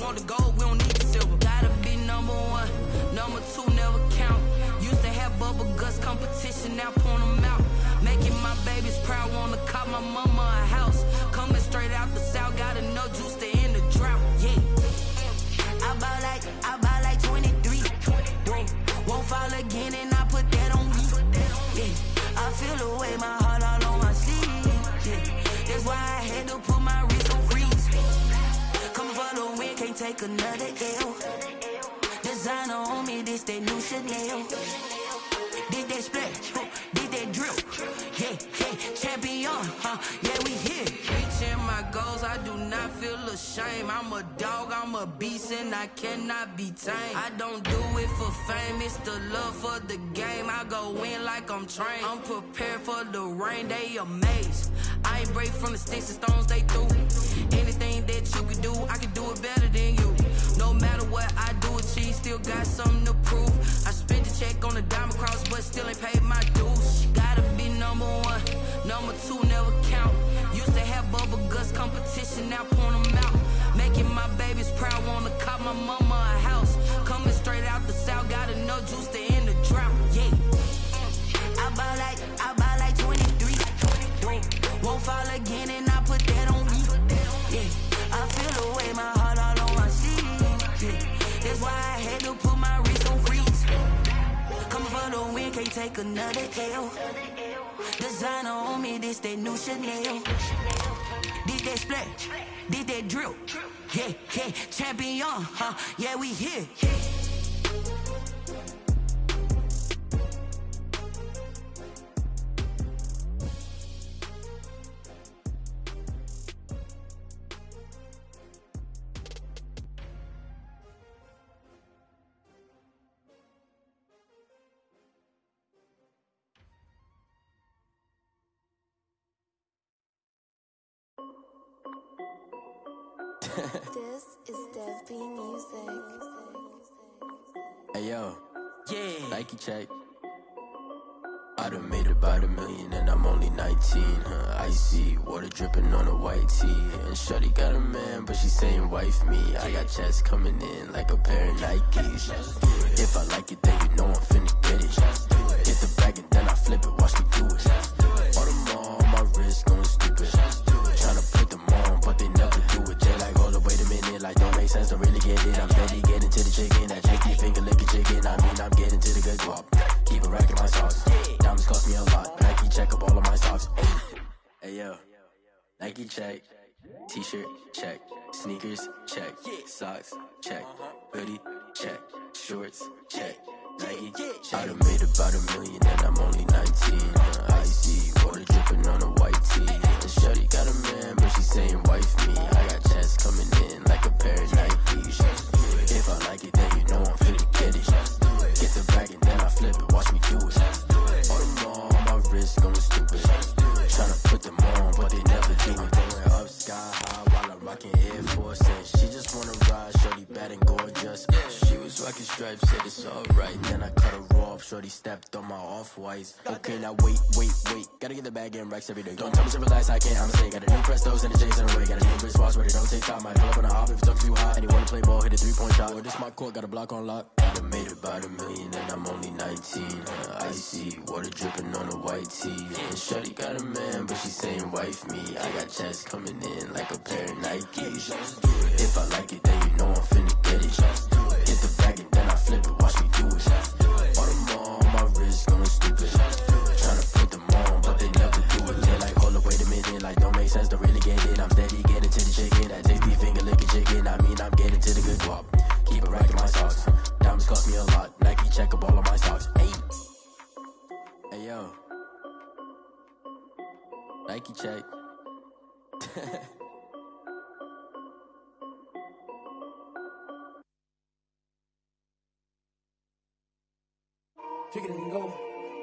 want the gold, we don't need the silver. Gotta be number one, number two never count. Used to have bubble guts competition, now point them out. Making my babies proud, wanna cop my mama a house. Coming straight out the south, got enough juice to end the drought. Yeah, I buy like 23. Whoa, won't fall again, and I put that on me. Yeah, I feel the way, my heart all on my sleeve. Yeah, that's why I had to put my wrist on freeze. Coming for the win, can't take another L. Designer on me, this that new Chanel. Did that splash, did that drill. Yeah, champion, yeah, we here. Reaching my goals, I do not feel ashamed. I'm a dog, I'm a beast, and I cannot be tamed. I don't do it for fame, it's the love for the game. I go in like I'm trained. I'm prepared for the rain, they amazed. I ain't break from the sticks and stones they threw. Anything that you can do, I can do it better than you. No matter what I do, achieve, still got something to prove. I spent the check on the diamond cross, but still ain't paid my dues. Gotta be number one, number two never count. Used to have bubble guts competition, now point them out. Making my babies proud, wanna cop my mama a house. Coming straight out the south, got enough juice to end the drought. Yeah, I buy like 23. Won't fall again, and I put that on me. Yeah, I feel the way, my heart all on my sleeve. Yeah, that's why I had to put my wrist on freeze. Coming for the win, can't take another L. Designer on me, this that new Chanel. Did that splash, did that drill. Yeah, champion, yeah, we here. This is Dev B Music. Hey yo, Yeah, Nike check. I done made about $1 million and I'm only 19. Icy water dripping on a white tee. And shorty got a man, but she saying wife me. I got checks coming in like a pair of Nikes. If I like it, then you know I'm finna get it. Hit the bag and then I flip it, watch me do it. All them on my wrist going stupid. Tryna put them on, but they never do it. They like, hold up, wait a minute, like don't make sense, don't really get it. I'm steady getting to the chicken, that tricky finger licking chicken. I mean, I'm getting to the good guap. Keep a rack in my socks. Diamonds cost me a lot, Nike check up all of my socks. Hey yo, Nike check. T-shirt check. Sneakers check. Socks check. Hoodie check. Shorts check. Nike. I done made about $1 million and I'm only 19. Icy water dripping on a white tee. And shorty got a man, but she saying wife me. I got checks coming in like a pair of Nikes. If I like it, then you know I'm finna get it. Get the bag and then I flip it, watch me do it. All them on my wrist going stupid. Tryna put them on, but they never do it. Going up sky high while I'm rocking Air Force. And she just wanna ride, shorty bad and gorgeous. She was rocking stripes, said it's alright. Then I cut her off, shorty stepped on my off-whites. Okay, now wait. Gotta get the bag and racks every day. Don't tell me to relax, I can't, I'ma say. Got a new Prestos and the J's in the way. Got a new wrist watch, but it don't take time. Might pull up on a hop if it's up too high. And you wanna play ball, hit a 3-point shot. Or this my court, got a block on lock. I done made about $1 million and I'm only 19. Icy water dripping on a white tee. And shorty got a man, but she saying wife me. I got checks coming in like a pair of Nikes. If I like it, then you know I'm finna get it. Hit the bag and then I flip it, watch me do it. All them on my wrist going stupid. Tryna put them on, but they never do it. They're like, hold up, wait a minute, like don't make sense, don't really get it. I'm steady getting to the chicken, that tasty finger licking chicken. I mean, I'm getting to the good guap. Keep a rack in my socks. Diamonds cost me a lot. Nike check up all of my socks. Hey yo, Nike check. Kick it and go,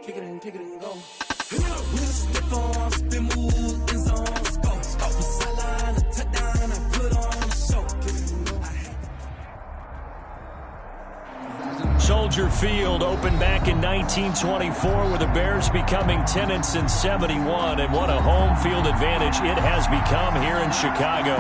kick it and go. We'll step on, spin, move, in zones, go. Off the sideline, a touchdown, I put on a show. Kick it and go. Soldier Field opened back in 1924 with the Bears becoming tenants in 71, and what a home field advantage it has become here in Chicago.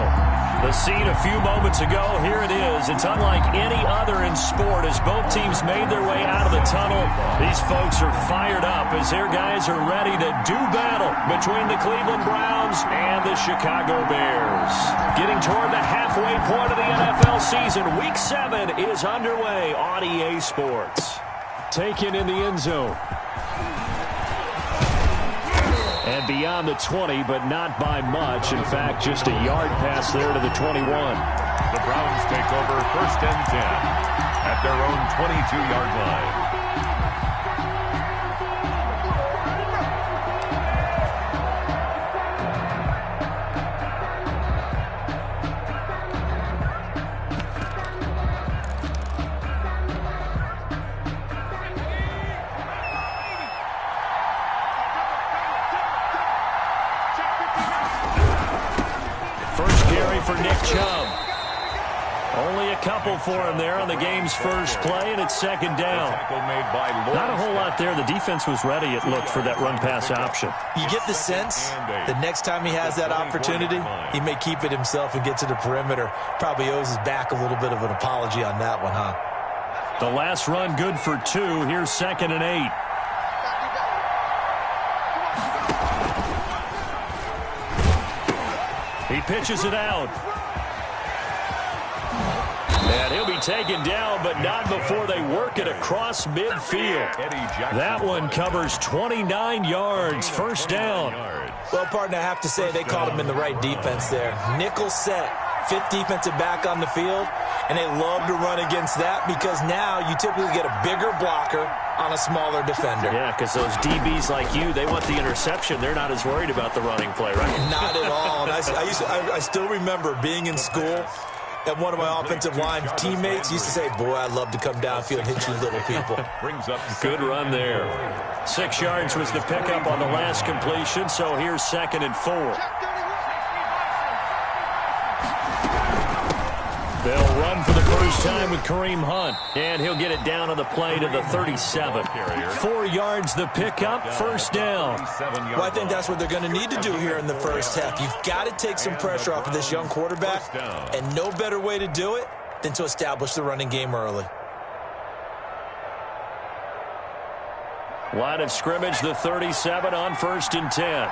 The scene a few moments ago, here it is. It's unlike any other in sport as both teams made their way out of the tunnel. These folks are fired up as their guys are ready to do battle between the Cleveland Browns and the Chicago Bears. Getting toward the halfway point of the NFL season, Week 7 is underway on EA Sports. Taken in the end zone. And beyond the 20, but not by much. In fact, just a yard pass there to the 21. The Browns take over 1st and 10 at their own 22-yard line. Couple for him there on the game's first play, and it's 2nd down. Not a whole lot there. The defense was ready, it looked, for that run-pass option. You get the sense the next time he has that opportunity, he may keep it himself and get to the perimeter. Probably owes his back a little bit of an apology on that one, huh? The last run good for 2. Here's 2nd and 8. He pitches it out. And he'll be taken down, but not before they work it across midfield. That one covers 29 yards, 1st down. Well, partner, I have to say they called him in the right defense there. Nickel set, 5th defensive back on the field, and they love to run against that because now you typically get a bigger blocker on a smaller defender. Yeah, because those DBs like you, they want the interception. They're not as worried about the running play, right? Not at all. And I still remember being in school, and one of my offensive line teammates used to say, boy, I'd love to come downfield and hit you little people. Good run there. 6 yards was the pickup on the last completion, so here's 2nd and 4. They'll run for the first time with Kareem Hunt, and he'll get it down on the play to the 37. 4 yards the pickup, 1st down. Well, I think that's what they're going to need to do here in the first half. You've got to take some pressure off of this young quarterback, and no better way to do it than to establish the running game early. Line of scrimmage, the 37 on 1st and 10.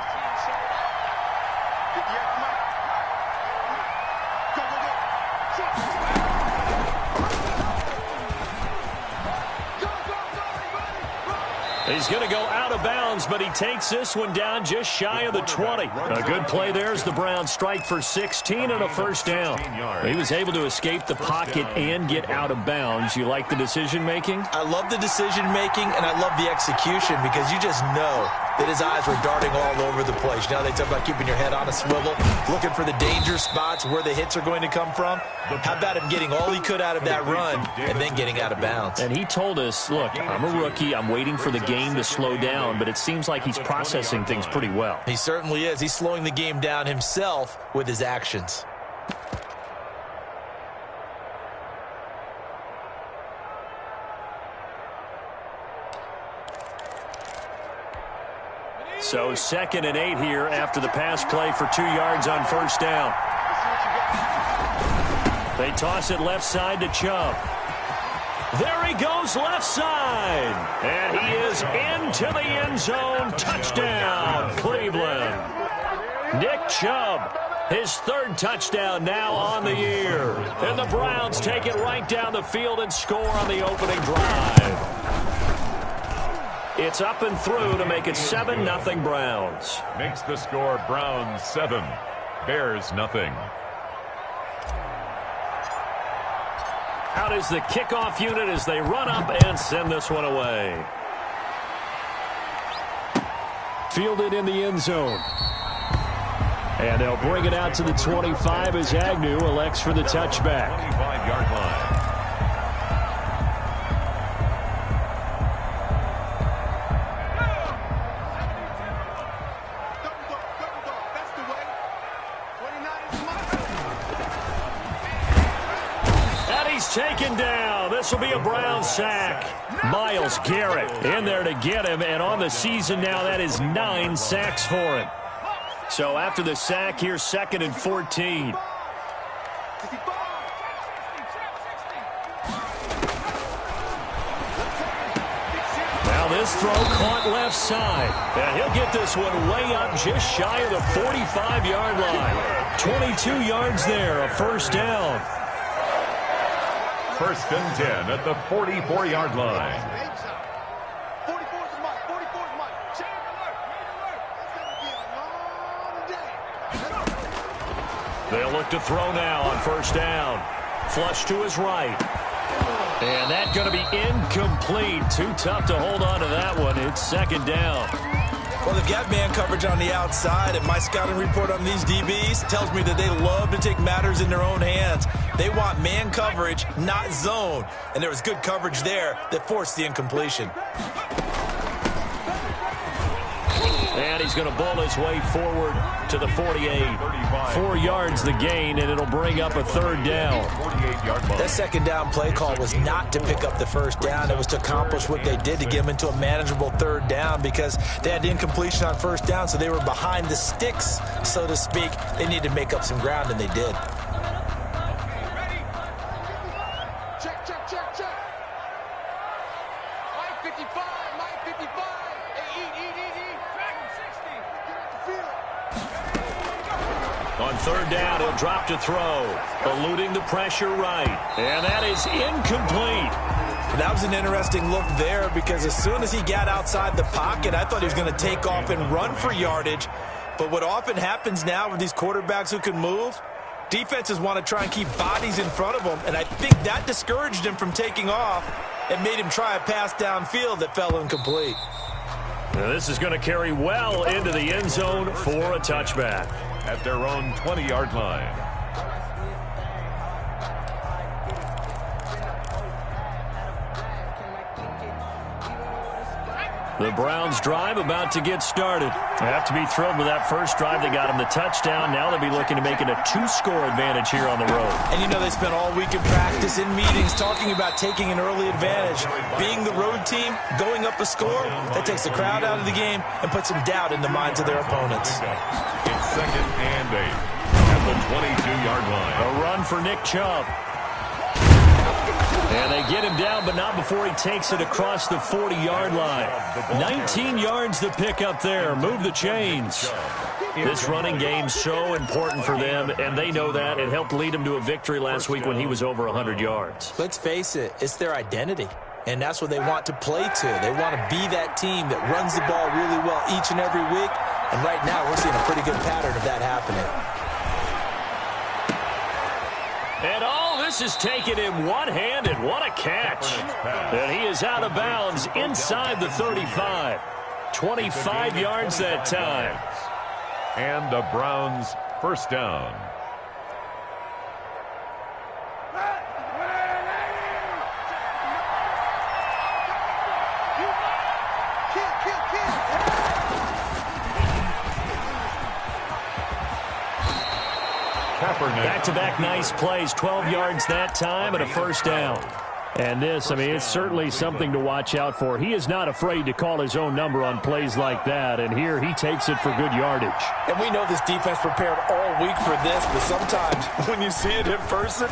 He's going to go out of bounds, but he takes this one down just shy of the 20. A good play there as the Browns strike for 16 and a 1st down. He was able to escape the pocket and get out of bounds. You like the decision-making? I love the decision-making, and I love the execution because you just know that his eyes were darting all over the place. You know, they talk about keeping your head on a swivel, looking for the danger spots where the hits are going to come from. How about him getting all he could out of that run and then getting out of bounds? And he told us, look, I'm a rookie. I'm waiting for the game to slow down, but it seems like he's processing things pretty well. He certainly is. He's slowing the game down himself with his actions. So 2nd and 8 here after the pass play for 2 yards on 1st down. They toss it left side to Chubb. There he goes left side. And he is into the end zone. Touchdown, Cleveland. Nick Chubb, his 3rd touchdown now on the year. And the Browns take it right down the field and score on the opening drive. It's up and through to make it 7-0 Browns. Makes the score Browns 7, Bears nothing. Out is the kickoff unit as they run up and send this one away. Fielded in the end zone. And they'll bring it out to the 25 as Agnew elects for the touchback. 25-yard line. Taken down. This will be a Brown sack. Myles Garrett in there to get him, and on the season now, that is 9 sacks for him. So after the sack, here's 2nd and 14. This throw caught left side. And he'll get this one way up just shy of the 45-yard line. 22 yards there, a first down. First and 10 at the 44-yard line. They'll look to throw now on first down. Flush to his right. And that's going to be incomplete. Too tough to hold on to that one. It's second down. Well, they've got man coverage on the outside, and my scouting report on these DBs tells me that they love to take matters in their own hands. They want man coverage, not zone. And there was good coverage there that forced the incompletion. And he's going to ball his way forward to the 48. 4 yards the gain, and it'll bring up a third down. That second down play call was not to pick up the first down. It was to accomplish what they did to get them into a manageable third down because they had incompletion on first down, so they were behind the sticks, so to speak. They needed to make up some ground, and they did. On third down, he'll drop to throw, eluding the pressure right. And that is incomplete. That was an interesting look there because as soon as he got outside the pocket, I thought he was going to take off and run for yardage. But what often happens now with these quarterbacks who can move, defenses want to try and keep bodies in front of them, and I think that discouraged him from taking off and made him try a pass downfield that fell incomplete. Now this is going to carry well into the end zone for a touchback. At their own 20-yard line. The Browns drive about to get started. They have to be thrilled with that first drive. They got them the touchdown. Now they'll be looking to make it a 2-score advantage here on the road. And you know they spent all week in practice, in meetings, talking about taking an early advantage. Being the road team, going up a score, that takes the crowd out of the game and puts some doubt in the minds of their opponents. It's second and 8 at the 22-yard line. A run for Nick Chubb. And they get him down, but not before he takes it across the 40-yard line. 19 yards to pick up there. Move the chains. This running game's so important for them, and they know that. It helped lead them to a victory last week when he was over 100 yards. Let's face it, it's their identity, and that's what they want to play to. They want to be that team that runs the ball really well each and every week, and right now we're seeing a pretty good pattern of that happening. And all this is taken him one-handed. What a catch. And he is out of bounds inside the 35. 25 yards that time. And the Browns first down. Back-to-back nice plays, 12 yards that time and a first down. And this, I mean, it's certainly something to watch out for. He is not afraid to call his own number on plays like that, and here he takes it for good yardage. And we know this defense prepared all week for this, but sometimes when you see it in person,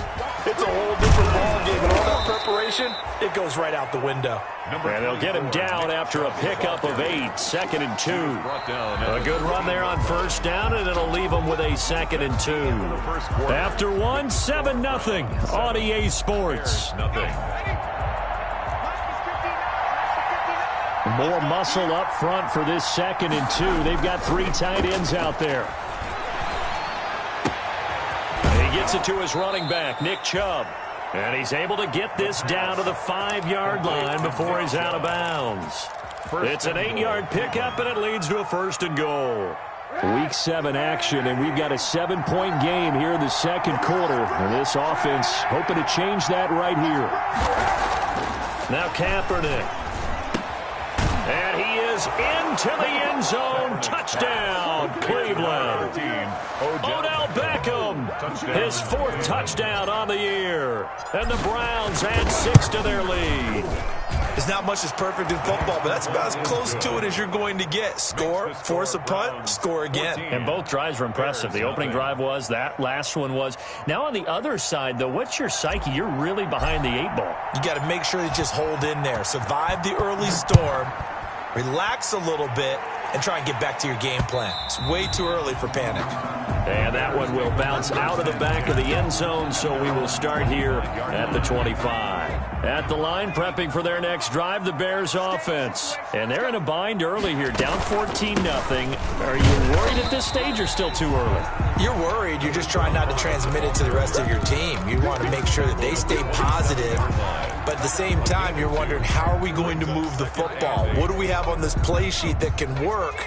it's a whole different ballgame. And all that preparation, it goes right out the window. And they'll get him down after a pickup of 8, second and 2. A good run there on first down, and it'll leave them with a second and 2. After one, 7-0 on EA Sports. More muscle up front for this second and 2. They've got 3 tight ends out there. He gets it to his running back, Nick Chubb. And he's able to get this down to the 5-yard line before he's out of bounds. It's an 8-yard pickup, and it leads to a first and goal. Week 7 action, and we've got a 7-point game here in the second quarter. And this offense hoping to change that right here. Now Kaepernick. And he is into the end zone. Touchdown, Cleveland. Odell Beckham, his 4th touchdown on the year. And the Browns add 6 to their lead. It's not much that's perfect in football, but that's about as close to it as you're going to get. Score, force a punt, score again. And both drives were impressive. The opening drive was, that last one was. Now on the other side, though, what's your psyche? You're really behind the 8 ball. You got to make sure you just hold in there. Survive the early storm. relax a little bit, and try and get back to your game plan. It's way too early for panic. And that one will bounce out of the back of the end zone, so we will start here at the 25. At the line, prepping for their next drive, the Bears offense. And they're in a bind early here, down 14-0. Are you worried at this stage or still too early? You're worried. You're just trying not to transmit it to the rest of your team. You want to make sure that they stay positive. But at the same time, you're wondering, how are we going to move the football? What do we have on this play sheet that can work?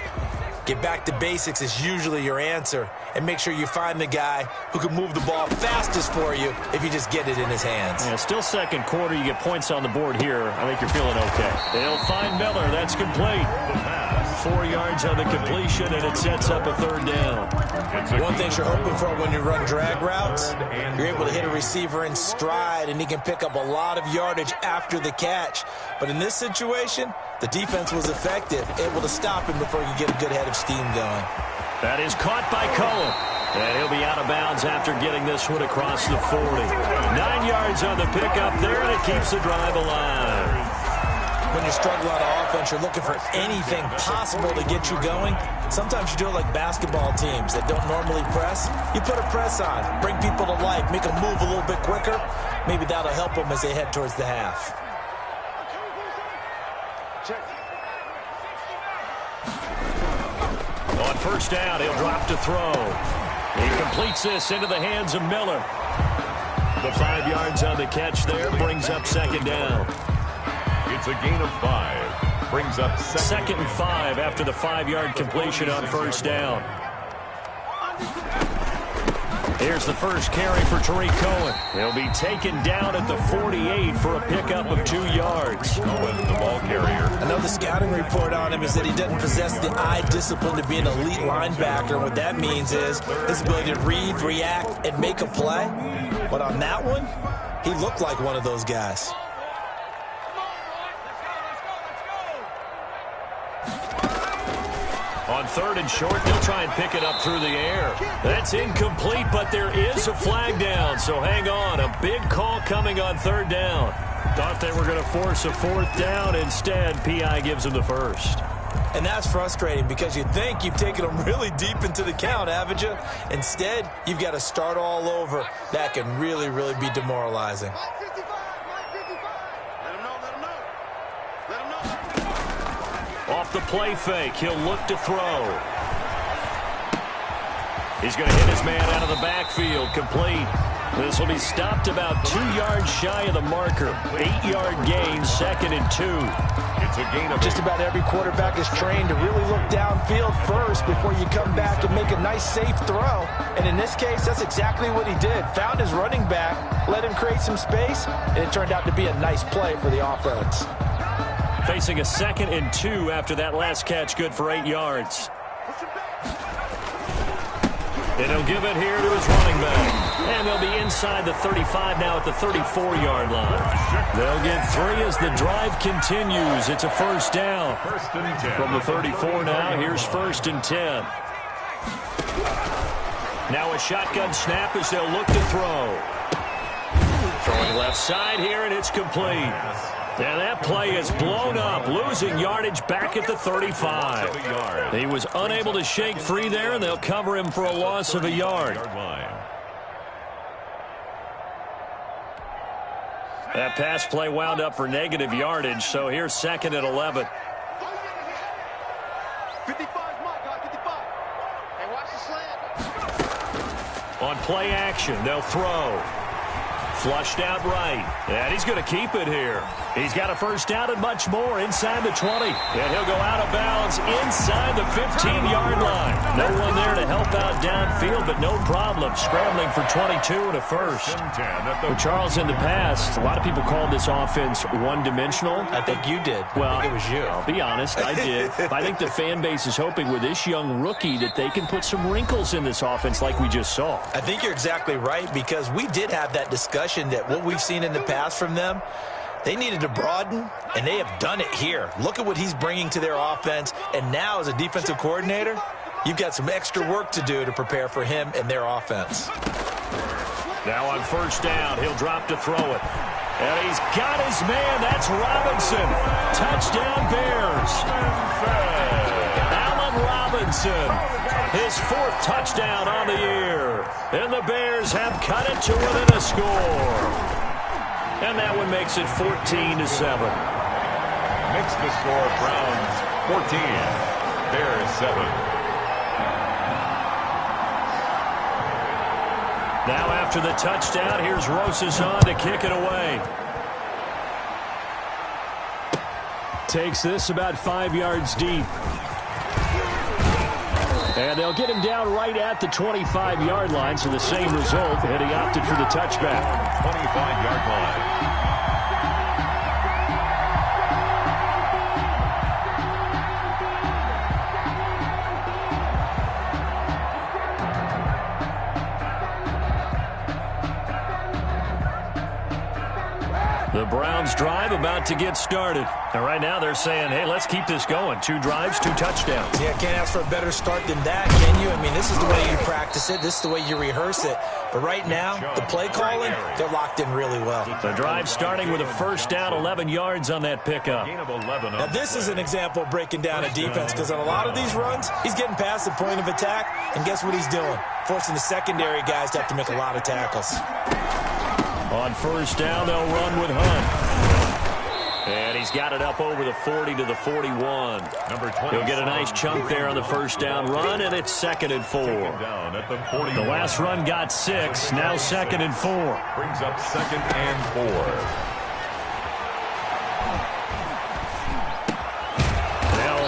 Get back to basics is usually your answer. And make sure you find the guy who can move the ball fastest for you if you just get it in his hands. Yeah, still second quarter. You get points on the board here. I think you're feeling okay. They'll find Miller. That's complete. 4 yards on the completion, and it sets up a third down. One thing you're hoping for when you run drag routes, you're able to hit a receiver in stride, and he can pick up a lot of yardage after the catch. But in this situation, the defense was effective, able to stop him before you get a good head of steam going. That is caught by Cohen. And he'll be out of bounds after getting this one across the 40. 9 yards on the pickup there, and it keeps the drive alive. When you're struggling on offense, you're looking for anything possible to get you going. Sometimes you do it like basketball teams that don't normally press. You put a press on, bring people to life, make them move a little bit quicker. Maybe that'll help them as they head towards the half. On first down, he'll drop to throw. He completes this into the hands of Miller. The 5 yards on the catch there brings up second down. It's a gain of 5. Brings up second and 5 after the 5-yard completion on first down. Here's the first carry for Tariq Cohen. He'll be taken down at the 48 for a pickup of 2 yards. Cohen, the ball carrier. Another scouting report on him is that he doesn't possess the eye discipline to be an elite linebacker. What that means is his ability to read, react, and make a play. But on that one, he looked like one of those guys. On third and short, they'll try and pick it up through the air. That's incomplete, but there is a flag down, so hang on. A big call coming on third down. Thought they were going to force a fourth down. Instead, P.I. gives them the first. And that's frustrating because you think you've taken them really deep into the count, haven't you? Instead, you've got to start all over. That can really, really be demoralizing. Off the play fake, he'll look to throw. He's going to hit his man out of the backfield, complete. This will be stopped about 2 yards shy of the marker. 8-yard gain, second and 2. It's a gain of just about every quarterback is trained to really look downfield first before you come back and make a nice, safe throw. And in this case, that's exactly what he did. Found his running back, let him create some space, and it turned out to be a nice play for the offense. Facing a second and 2 after that last catch, good for 8 yards. And he'll give it here to his running back. And they'll be inside the 35 now at the 34-yard line. They'll get 3 as the drive continues. It's a first down. First and 10. From the 34 now, here's first and 10. Now a shotgun snap as they'll look to throw. Throwing left side here, and it's complete. And that play is blown up, losing yardage back at the 35. He was unable to shake free there, and they'll cover him for a loss of a yard. That pass play wound up for negative yardage, so here's second and 11. 55, Mark, 55. Hey, watch the slant. On play action, they'll throw. Flushed out right, and he's going to keep it here. He's got a first down and much more inside the 20. And he'll go out of bounds inside the 15-yard line. No one there to help out downfield, but no problem. Scrambling for 22 and a first. Well, Charles, in the past, a lot of people called this offense one-dimensional. I think you did. Well, I think it was you. I'll be honest, I did. I think the fan base is hoping with this young rookie that they can put some wrinkles in this offense like we just saw. I think you're exactly right, because we did have that discussion that what we've seen in the past from them, they needed to broaden, and they have done it here. Look at what he's bringing to their offense, and now as a defensive coordinator, you've got some extra work to do to prepare for him and their offense. Now on first down, he'll drop to throw it. And he's got his man. That's Robinson. Touchdown, Bears. Allen Robinson, his 4th touchdown on the year. And the Bears have cut it to within a score. And that one makes it 14-7. Makes the score Browns 14, Bears 7. Now after the touchdown, here's Rosas on to kick it away. Takes this about 5 yards deep. And they'll get him down right at the 25-yard line, so the same result, and he opted for the touchback. 25-yard line. The Browns drive about to get started. And right now they're saying, hey, let's keep this going. 2 drives, 2 touchdowns. Yeah, can't ask for a better start than that, can you? I mean, this is the way you practice it. This is the way you rehearse it. But right now, the play calling, they're locked in really well. The drive starting with a first down, 11 yards on that pickup. Now, this is an example of breaking down a defense, because on a lot of these runs, he's getting past the point of attack, and guess what he's doing? Forcing the secondary guys to have to make a lot of tackles. On first down, they'll run with Hunt. And he's got it up over the 40 to the 41. He'll get a nice chunk there on the first down run, and it's 2nd and 4. The last run got 6, now 2nd and 4. Brings up 2nd and 4.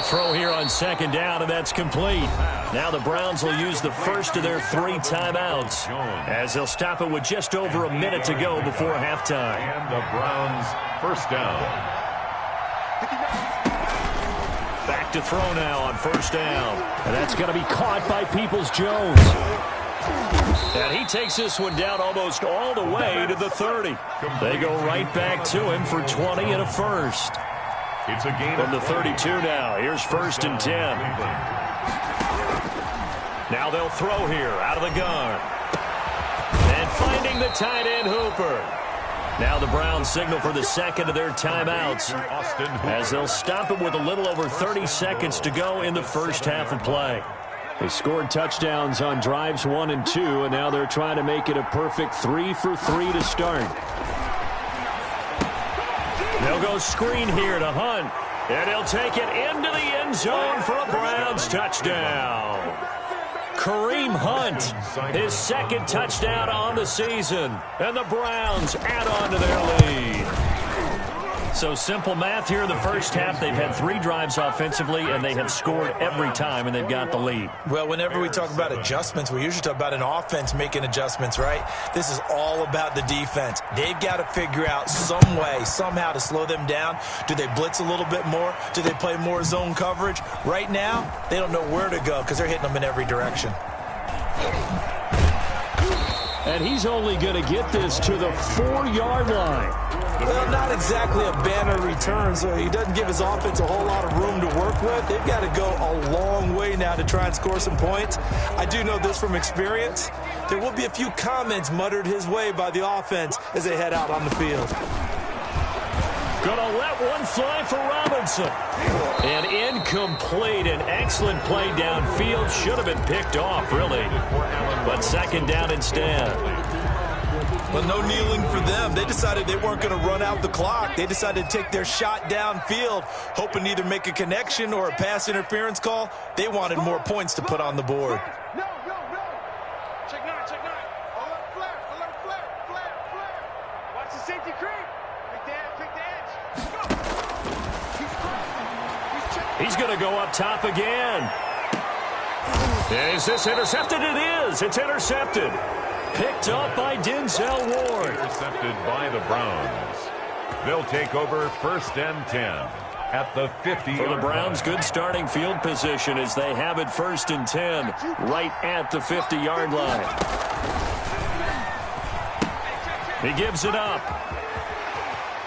Throw here on 2nd down, and that's complete. Now the Browns will use the first of their 3 timeouts as they'll stop it with just over a minute to go before halftime. And the Browns first down. Back to throw now on first down. And that's going to be caught by Peoples-Jones. And he takes this one down almost all the way to the 30. They go right back to him for 20 and a first. It's a gain from the 32 now. Here's 1st and 10. Now they'll throw here out of the gun. And finding the tight end Hooper. Now the Browns signal for the 2nd of their timeouts as they'll stop it with a little over 30 seconds to go in the first half of play. They scored touchdowns on drives 1 and 2, and now they're trying to make it a perfect 3 for 3 to start. They'll go screen here to Hunt, and he'll take it into the end zone for a Browns touchdown. Kareem Hunt, his 2nd touchdown on the season, and the Browns add on to their lead. So simple math here in the first half. They've had 3 drives offensively, and they have scored every time, and they've got the lead. Well, whenever we talk about adjustments, we usually talk about an offense making adjustments, right? This is all about the defense. They've got to figure out some way, somehow to slow them down. Do they blitz a little bit more? Do they play more zone coverage? Right now, they don't know where to go because they're hitting them in every direction. And he's only going to get this to the 4-yard line. Well, not exactly a banner return, so he doesn't give his offense a whole lot of room to work with. They've got to go a long way now to try and score some points. I do know this from experience. There will be a few comments muttered his way by the offense as they head out on the field. Gonna let one fly for Robinson. And incomplete. An excellent play downfield. Should have been picked off, really. But 2nd down instead. Well, no kneeling for them. They decided they weren't going to run out the clock. They decided to take their shot downfield, hoping to either make a connection or a pass interference call. They wanted more points to put on the board. No. Check 9. Alert flare. Watch the safety creep. Pick the edge. He's going to go up top again. Is this intercepted? It is. It's intercepted. Picked up by Denzel Ward. Intercepted by the Browns. They'll take over 1st and 10 at the 50. For the Browns, good starting field position as they have it 1st and 10 right at the 50-yard line. He gives it up.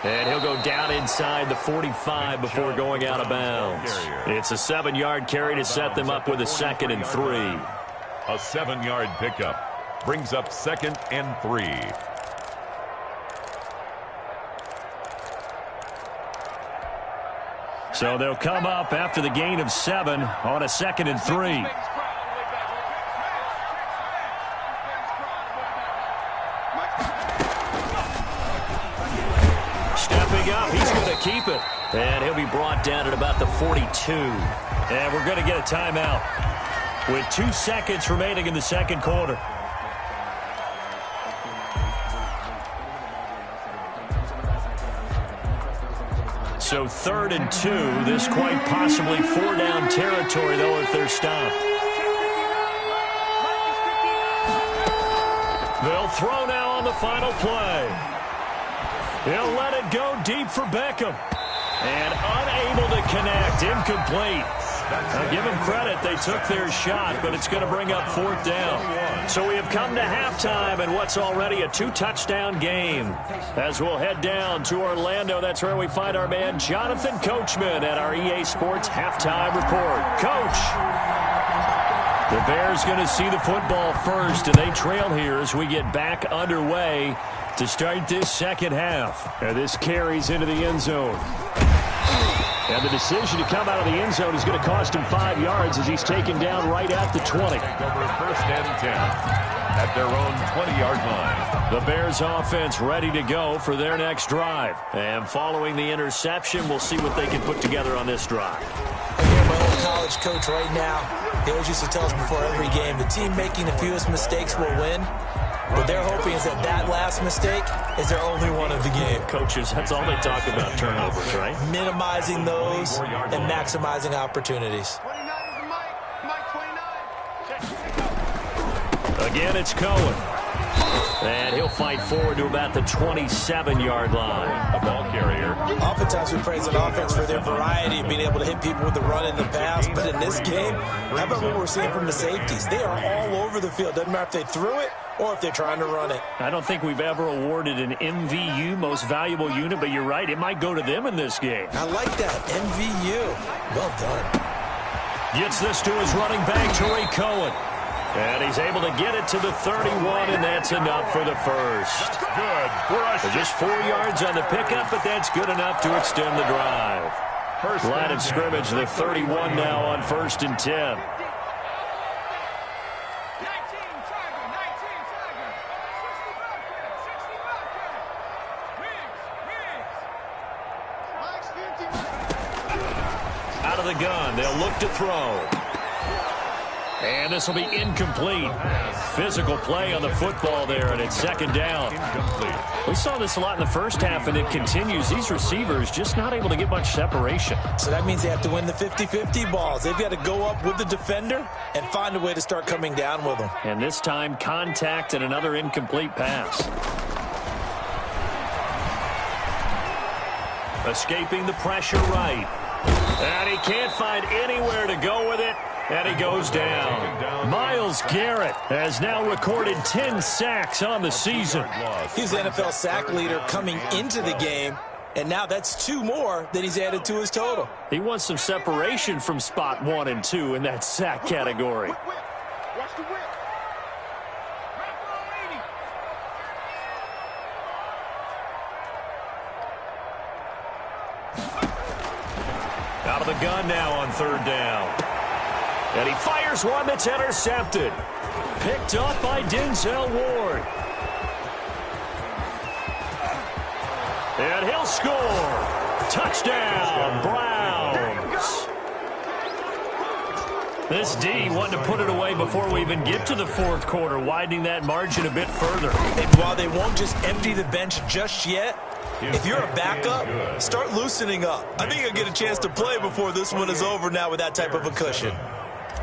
And he'll go down inside the 45 before going out of bounds. It's a 7-yard carry to set them up with a 2nd and 3. A 7-yard pickup brings up 2nd and 3. So they'll come up after the gain of 7 on a 2nd and 3. Stepping up, he's going to keep it. And he'll be brought down at about the 42. And we're going to get a timeout with 2 seconds remaining in the second quarter. So 3rd and 2. This quite possibly 4-down territory, though, if they're stopped. They'll throw now on the final play. He'll let it go deep for Beckham. And unable to connect. Incomplete. Now give them credit. They took their shot, but it's going to bring up 4th down. So we have come to halftime in what's already a 2-touchdown game. As we'll head down to Orlando, that's where we find our man Jonathan Coachman at our EA Sports Halftime Report. Coach! The Bears going to see the football first, and they trail here as we get back underway to start this second half. And this carries into the end zone. And the decision to come out of the end zone is going to cost him 5 yards as he's taken down right at the 20. Over 1st and 10 at their own 20-yard line. The Bears offense ready to go for their next drive. And following the interception, we'll see what they can put together on this drive. I hear my old college coach right now. He always used to tell us before every game, the team making the fewest mistakes will win. What they're hoping is that that last mistake is their only one of the game. Coaches, that's all they talk about, turnovers, right? Minimizing those and maximizing opportunities. 29 is the Mike 29. Again, it's Cohen. And he'll fight forward to about the 27-yard line. The ball carrier. Oftentimes we praise an offense for their variety of being able to hit people with the run and the pass. But in this game, how about what we're seeing from the safeties? They are all over the field. Doesn't matter if they threw it or if they're trying to run it. I don't think we've ever awarded an MVU, most valuable unit, but you're right, it might go to them in this game. I like that, MVU. Well done. Gets this to his running back, Tariq Cohen. And he's able to get it to the 31, and that's enough for the first. Good for us. Just 4 yards on the pickup, but that's good enough to extend the drive. Line of scrimmage, the 31 now on 1st and 10. Out of the gun, they'll look to throw. And this will be incomplete. Physical play on the football there, and it's 2nd down. Incomplete. We saw this a lot in the first half, and it continues. These receivers just not able to get much separation. So that means they have to win the 50-50 balls. They've got to go up with the defender and find a way to start coming down with them. And this time, contact and another incomplete pass. Escaping the pressure right. And he can't find anywhere to go with it. And he goes down. Myles Garrett has now recorded 10 sacks on the season. He's the NFL sack leader coming into the game, and now that's 2 more that he's added to his total. He wants some separation from spot 1 and 2 in that sack category. Watch the whip. Out of the gun now on 3rd down. And he fires one that's intercepted. Picked up by Denzel Ward. And he'll score. Touchdown, Browns. This D wanted to put it away before we even get to the 4th quarter, widening that margin a bit further. And while they won't just empty the bench just yet, if you're a backup, start loosening up. I think you'll get a chance to play before this one is over now with that type of a cushion.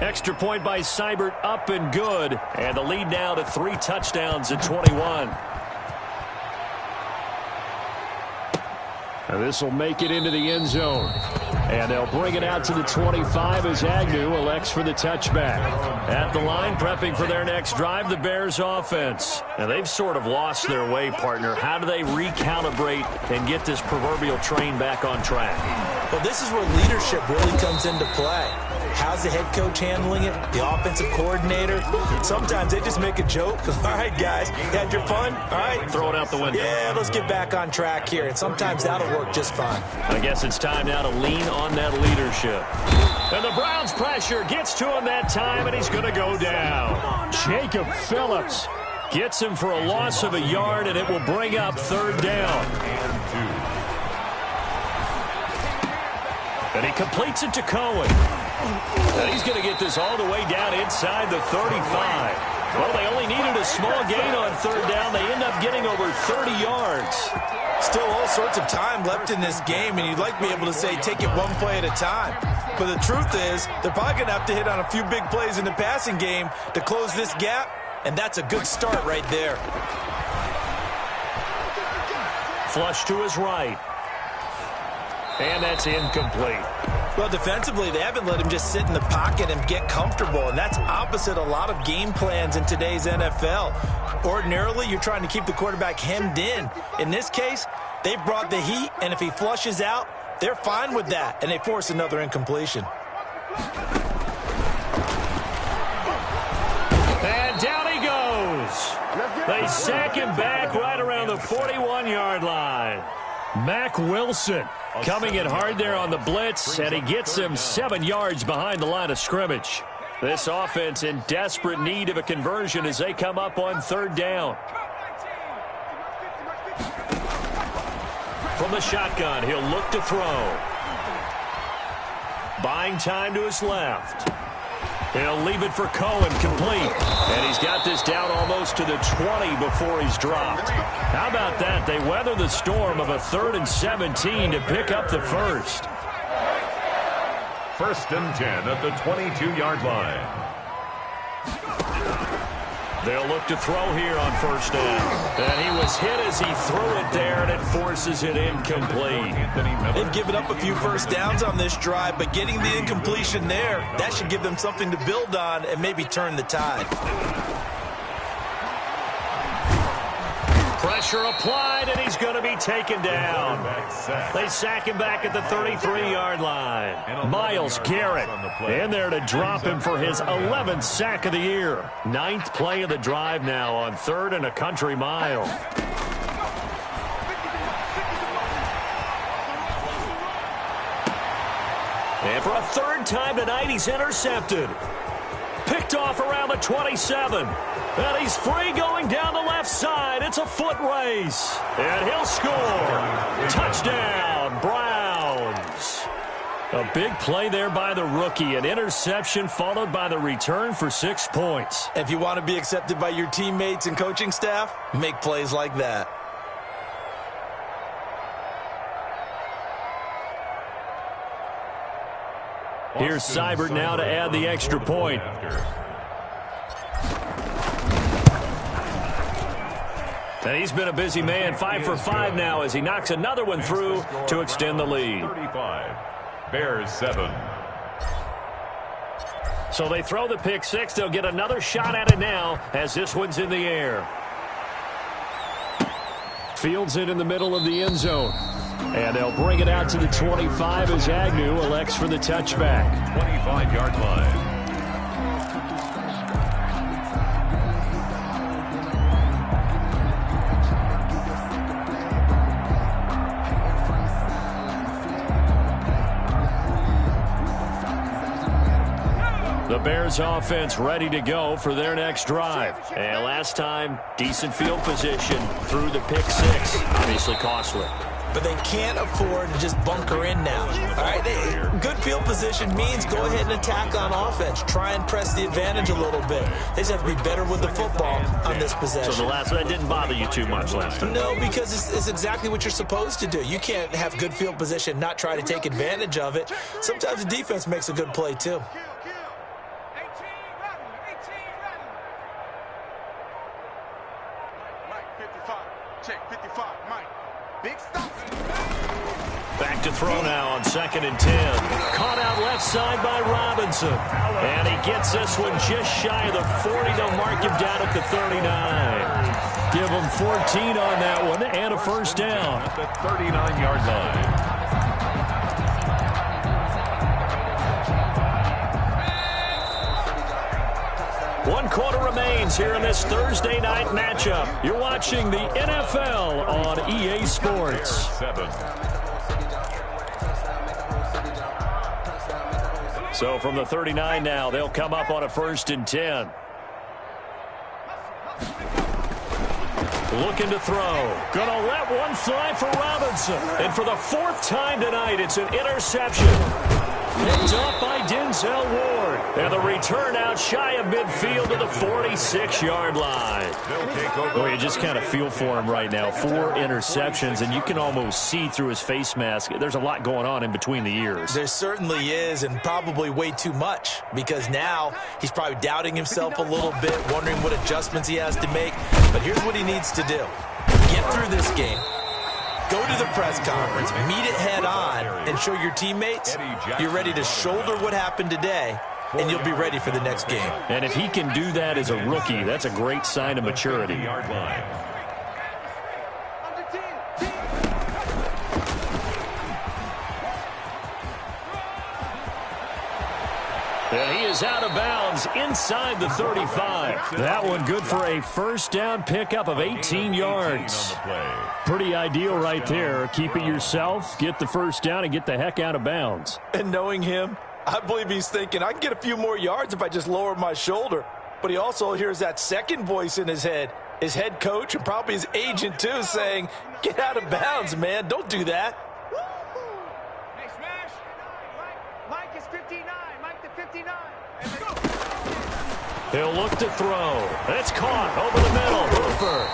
Extra point by Seibert, up and good. And the lead now to 3 touchdowns at 21. And this will make it into the end zone. And they'll bring it out to the 25 as Agnew elects for the touchback. At the line, prepping for their next drive, the Bears offense. And they've sort of lost their way, partner. How do they recalibrate and get this proverbial train back on track? Well, this is where leadership really comes into play. How's the head coach handling it? The offensive coordinator? Sometimes they just make a joke. All right, guys, you had your fun? All right. Throw it out the window. Yeah, let's get back on track here. And sometimes that'll work just fine. I guess it's time now to lean on that leadership. And the Browns' pressure gets to him that time, and he's going to go down. Jacob Phillips gets him for a loss of a yard, and it will bring up third down. And he completes it to Cohen. And he's going to get this all the way down inside the 35. Well, they only needed a small gain on third down. They end up getting over 30 yards. Still all sorts of time left in this game, and you'd like to be able to say take it one play at a time. But the truth is, they're probably going to have to hit on a few big plays in the passing game to close this gap, and that's a good start right there. Flush to his right. And that's incomplete. Well, defensively, they haven't let him just sit in the pocket and get comfortable, and that's opposite a lot of game plans in today's NFL. Ordinarily, you're trying to keep the quarterback hemmed in. In this case, they brought the heat, and if he flushes out, they're fine with that, and they force another incompletion. And down he goes. They sack him back right around the 41-yard line. Mack Wilson coming in hard there on the blitz, and he gets him 7 yards behind the line of scrimmage. This offense in desperate need of a conversion as they come up on third down. From the shotgun, he'll look to throw. Buying time to his left. He'll leave it for Cohen, complete. And he's got this down almost to the 20 before he's dropped. How about that? They weather the storm of a 3rd and 17 to pick up the first. 1st and 10 at the 22-yard line. They'll look to throw here on first down. And he was hit as he threw it there, and it forces it incomplete. They've given up a few first downs on this drive, but getting the incompletion there, that should give them something to build on and maybe turn the tide. Pressure applied, and he's going to be taken down. They sack him back at the 33-yard line. Myles Garrett in there to drop him for his 11th sack of the year. 9th play of the drive now on 3rd and a country mile. And for a 3rd time tonight, he's intercepted. Picked off around the 27. And he's free going down the left side. It's a foot race. And he'll score. Touchdown, Browns. A big play there by the rookie. An interception followed by the return for 6 points. If you want to be accepted by your teammates and coaching staff, make plays like that. Here's Seibert now to add the extra point. And he's been a busy man, 5 for 5 now as he knocks another one through to extend the lead. 35, Bears 7. So they throw the pick six. They'll get another shot at it now as this one's in the air. Fields it in the middle of the end zone. And they'll bring it out to the 25 as Agnew elects for the touchback. 25-yard line. The Bears offense ready to go for their next drive. And last time, decent field position through the pick six. Obviously costly. But they can't afford to just bunker in now. All right, good field position means go ahead and attack on offense. Try and press the advantage a little bit. They just have to be better with the football on this possession. So the last one didn't bother you too much last time? No, because it's exactly what you're supposed to do. You can't have good field position, not try to take advantage of it. Sometimes the defense makes a good play, too. Back to throw now on 2nd and 10. Caught out left side by Robinson. And he gets this one just shy of the 40. They'll mark him down at the 39. Give him 14 on that one and a first down. At the 39-yard line. remains here in this Thursday night matchup. You're watching the NFL on EA Sports. 7. So from the 39 now, they'll come up on a 1st and 10. Looking to throw. Gonna let one fly for Robinson. And for the 4th time tonight, it's an interception. Picked up by Denzel Ward. And the return out shy of midfield to the 46-yard line. Oh, you just kind of feel for him right now. 4 interceptions, and you can almost see through his face mask. There's a lot going on in between the ears. There certainly is, and probably way too much, because now he's probably doubting himself a little bit, wondering what adjustments he has to make. But here's what he needs to do. Get through this game. Go to the press conference, meet it head on, and show your teammates you're ready to shoulder what happened today, and you'll be ready for the next game. And if he can do that as a rookie, that's a great sign of maturity. And he is out of bounds inside the 35. That one good for a 1st down pickup of 18 yards. Pretty ideal right there. Keep it yourself, get the 1st down, and get the heck out of bounds. And knowing him, I believe he's thinking, I can get a few more yards if I just lower my shoulder. But he also hears that second voice in his head, his head coach and probably his agent too, saying, get out of bounds, man. Don't do that. Hey, Smash. Mike is 59. Mike the 59. He'll look to throw. That's caught over the middle. Hooper.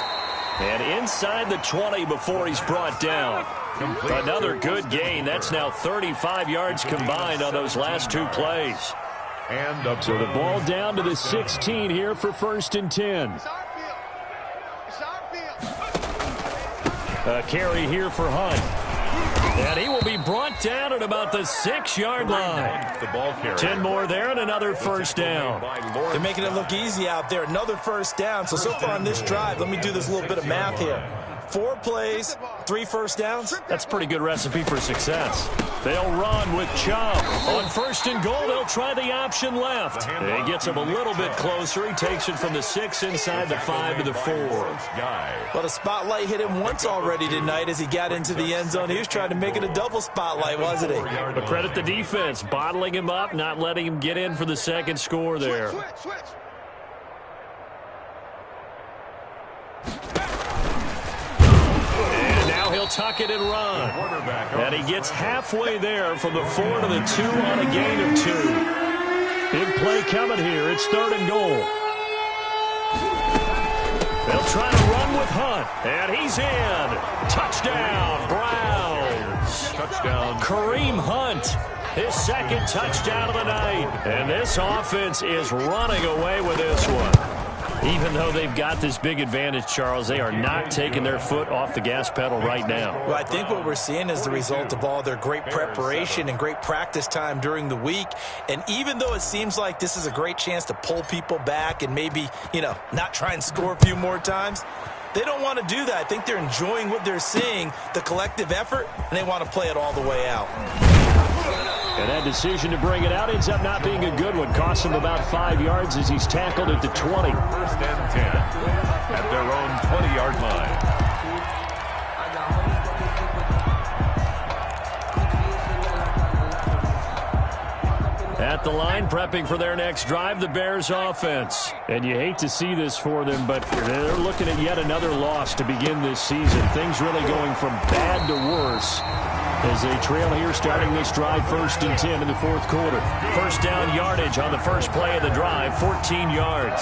And inside the 20 before he's brought down. Another good gain. That's now 35 yards combined on those last 2 plays. And so the ball down to the 16 here for 1st and 10. It's our field. A carry here for Hunt. And he will be brought down at about the 6-yard line. The ball carrier. 10 more there and another 1st down. They're making it look easy out there. Another 1st down. So far on this drive, let me do this little bit of math here. 4 plays, 3 1st downs. That's a pretty good recipe for success. They'll run with Chubb. On 1st and goal, they'll try the option left. And he gets him a little bit closer. He takes it from the 6 inside the 5 to the 4. Well, the spotlight hit him once already tonight as he got into the end zone. He was trying to make it a double spotlight, wasn't he? But credit the defense, bottling him up, not letting him get in for the 2nd score there. Switch. He'll tuck it and run. And he gets halfway there from the 4 to the 2 on a gain of 2. Big play coming here. It's 3rd and goal. They'll try to run with Hunt. And he's in. Touchdown, Browns. Touchdown. Kareem Hunt. His 2nd touchdown of the night. And this offense is running away with this one. Even though they've got this big advantage, Charles, they are not taking their foot off the gas pedal right now. Well, I think what we're seeing is the result of all their great preparation and great practice time during the week. And even though it seems like this is a great chance to pull people back and maybe, not try and score a few more times, they don't want to do that. I think they're enjoying what they're seeing, the collective effort, and they want to play it all the way out. And that decision to bring it out ends up not being a good one. Costs him about 5 yards as he's tackled at the 20. 1st and 10 at their own 20-yard line. At the line, prepping for their next drive, the Bears offense. And you hate to see this for them, but they're looking at yet another loss to begin this season. Things really going from bad to worse as they trail here starting this drive 1st and 10 in the 4th quarter. 1st down yardage on the first play of the drive, 14 yards.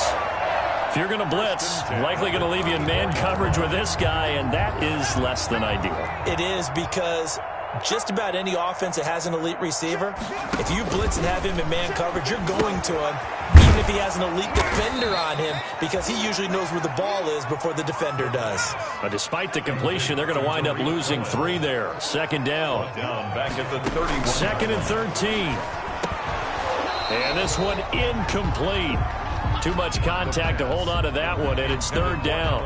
If you're going to blitz, likely going to leave you in man coverage with this guy, and that is less than ideal. It is, because just about any offense that has an elite receiver, if you blitz and have him in man coverage, you're going to him, even if he has an elite defender on him, because he usually knows where the ball is before the defender does. But despite the completion, they're going to wind up losing 3 there. 2nd down. Back at the 31. 2nd and 13. And this one incomplete. Too much contact to hold on to that one, and it's 3rd down.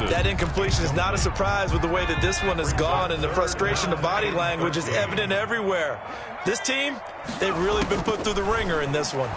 That incompletion is not a surprise with the way that this one has gone, and the frustration of body language is evident everywhere. This team, they've really been put through the ringer in this one.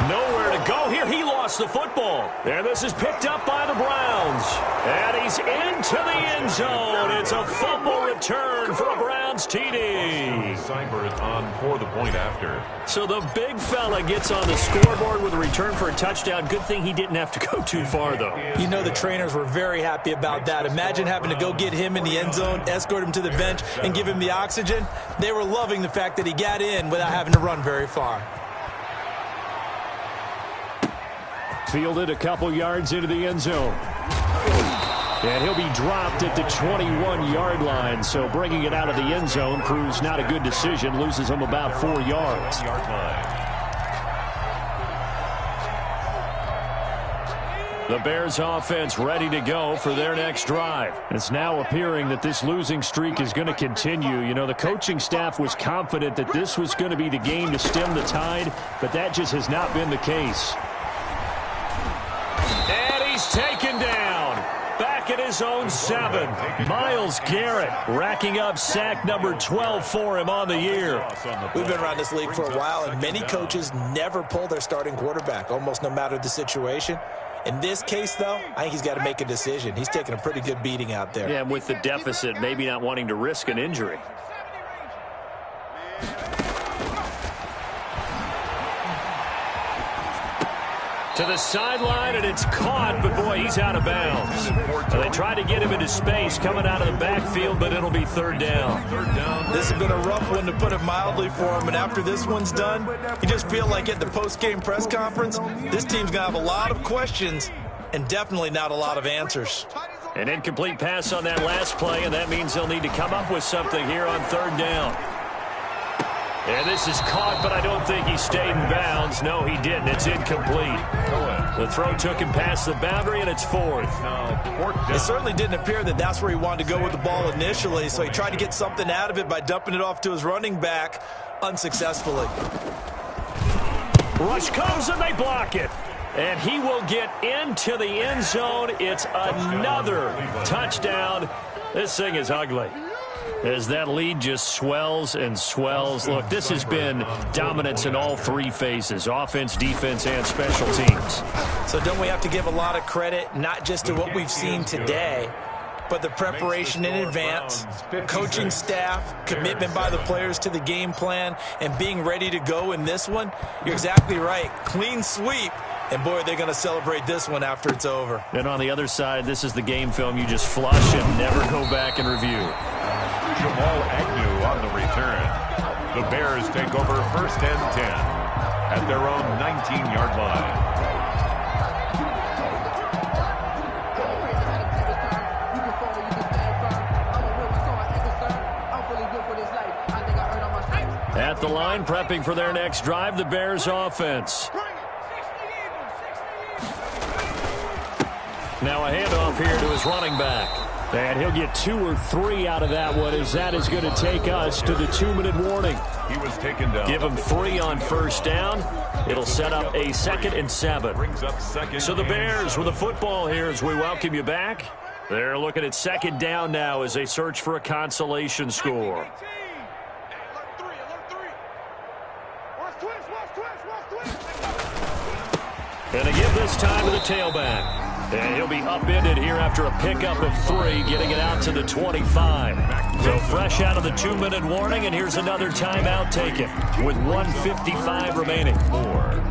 Nowhere to go here. He lost the football. And this is picked up by the Browns. And he's into the end zone. It's a fumble return for a Browns TD. Cyber is on for the point after. So the big fella gets on the scoreboard with a return for a touchdown. Good thing he didn't have to go too far, though. You know the trainers were very happy about that. Imagine having to go get him in the end zone, escort him to the bench, and give him the oxygen. They were loving the fact that he got in without having to run very far. Fielded a couple yards into the end zone. And he'll be dropped at the 21-yard line. So bringing it out of the end zone proves not a good decision. Loses him about 4 yards. The Bears offense ready to go for their next drive. It's now appearing that this losing streak is going to continue. You know, the coaching staff was confident that this was going to be the game to stem the tide, but that just has not been the case. And he's taken down. Back at his own 7. Myles Garrett racking up sack number 12 for him on the year. We've been around this league for a while, and many coaches never pull their starting quarterback, almost no matter the situation. In this case, though, I think he's got to make a decision. He's taking a pretty good beating out there. Yeah, and with the deficit, maybe not wanting to risk an injury. To the sideline, and it's caught, but boy, he's out of bounds. And they tried to get him into space coming out of the backfield, but it'll be third down. This has been a rough one, to put it mildly, for him. And after this one's done, you just feel like at the post-game press conference, this team's going to have a lot of questions and definitely not a lot of answers. An incomplete pass on that last play, and that means they'll need to come up with something here on third down. And this is caught, but I don't think he stayed in bounds. No, he didn't. It's incomplete. The throw took him past the boundary, and it's fourth. It certainly didn't appear that that's where he wanted to go with the ball initially, so he tried to get something out of it by dumping it off to his running back unsuccessfully. Rush comes, and they block it. And he will get into the end zone. It's another touchdown. This thing is ugly, as that lead just swells and swells. Look, this has been dominance in all 3 phases: offense, defense, and special teams. So don't we have to give a lot of credit, not just to what we've seen today, but the preparation in advance, coaching staff, commitment by the players to the game plan, and being ready to go in this one? You're exactly right. Clean sweep. And, boy, they're going to celebrate this one after it's over. And on the other side, this is the game film you just flush and never go back and review. Jamal Agnew on the return. The Bears take over first and 10 at their own 19-yard line. At the line, prepping for their next drive, the Bears offense. Now a handoff here to his running back. And he'll get 2 or 3 out of that one, as that is going to take us to the 2-minute warning. He was taken down. Give him 3 on first down. It'll set up a 2nd and 7. So the Bears with the football here as we welcome you back. They're looking at 2nd down now as they search for a consolation score. And they give this time to the tailback. And he'll be upended here after a pickup of 3, getting it out to the 25. So fresh out of the 2-minute warning, and here's another timeout taken with 1:55 remaining. 4.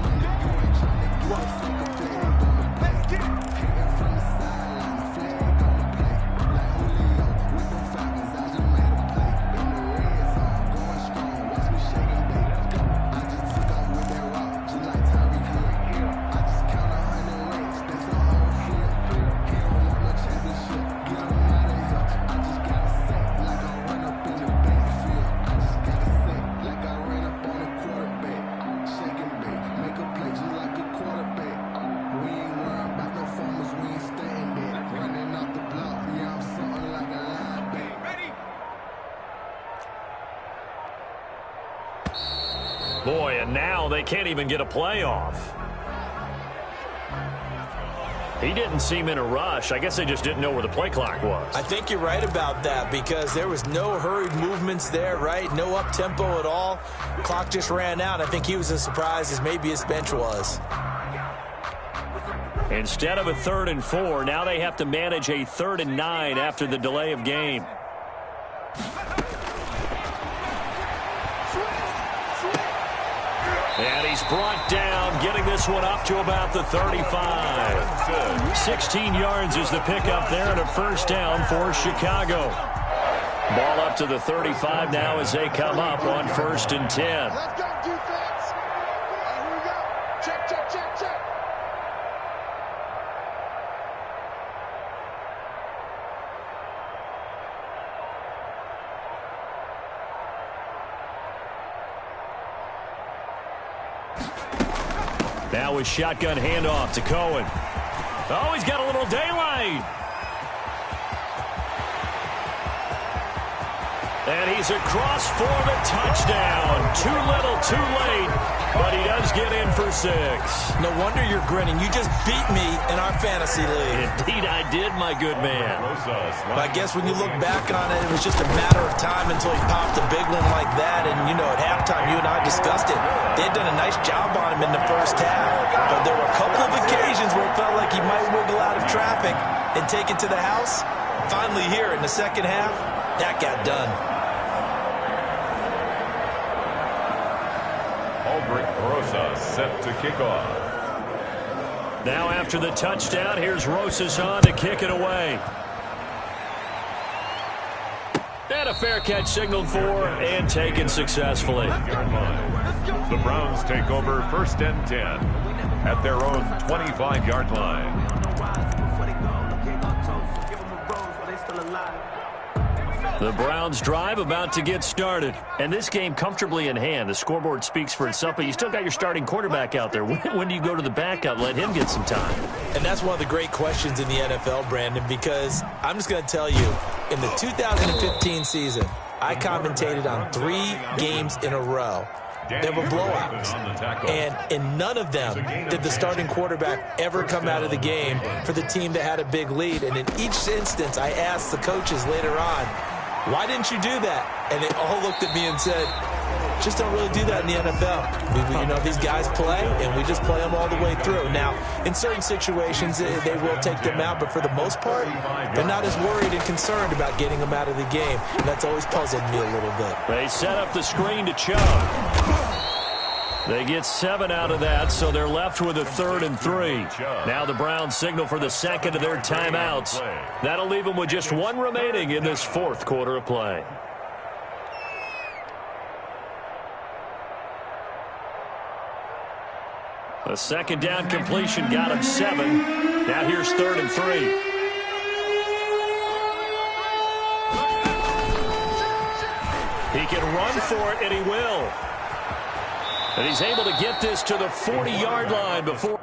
Boy, and now they can't even get a playoff. He didn't seem in a rush. I guess they just didn't know where the play clock was. I think you're right about that because there was no hurried movements there, right? No up-tempo at all. Clock just ran out. I think he was as surprised as maybe his bench was. Instead of a 3rd and 4, now they have to manage a 3rd and 9 after the delay of game. And he's brought down, getting this one up to about the 35. 16 yards is the pickup there and a first down for Chicago. Ball up to the 35 now as they come up on 1st and 10. Let's go, defense. Here we go. Check, check, check, check. Now with shotgun handoff to Cohen. Oh, he's got a little daylight. And he's across for the touchdown. Too little, too late, but he does get in for 6. No wonder you're grinning. You just beat me in our fantasy league. Indeed I did, my good man. But I guess when you look back on it, it was just a matter of time until he popped a big one like that. And, you know, at halftime, you and I discussed it. They had done a nice job on him in the first half. But there were a couple of occasions where it felt like he might wiggle out of traffic and take it to the house. Finally here in the second half, that got done. Rosas set to kick off. Now after the touchdown, here's Rosas on to kick it away. And a fair catch signaled for and taken successfully. The Browns take over 1st and 10 at their own 25-yard line. The Browns drive about to get started. And this game comfortably in hand. The scoreboard speaks for itself, but you still got your starting quarterback out there. When do you go to the backup? Let him get some time. And that's one of the great questions in the NFL, Brandon, because I'm just going to tell you, in the 2015 season, I commentated on 3 games in a row. They were blowouts. And in none of them did the starting quarterback ever come out of the game for the team that had a big lead. And in each instance, I asked the coaches later on, why didn't you do that? And they all looked at me and said, just don't really do that in the NFL. You know, these guys play, and we just play them all the way through. Now, in certain situations, they will take them out, but for the most part, they're not as worried and concerned about getting them out of the game. And that's always puzzled me a little bit. They set up the screen to Chubb. They get 7 out of that, so they're left with a 3rd and 3. Now the Browns signal for the second of their timeouts. That'll leave them with just 1 remaining in this 4th quarter of play. A 2nd down completion got him 7. Now here's 3rd and 3. He can run for it, and he will. And he's able to get this to the 40-yard line before.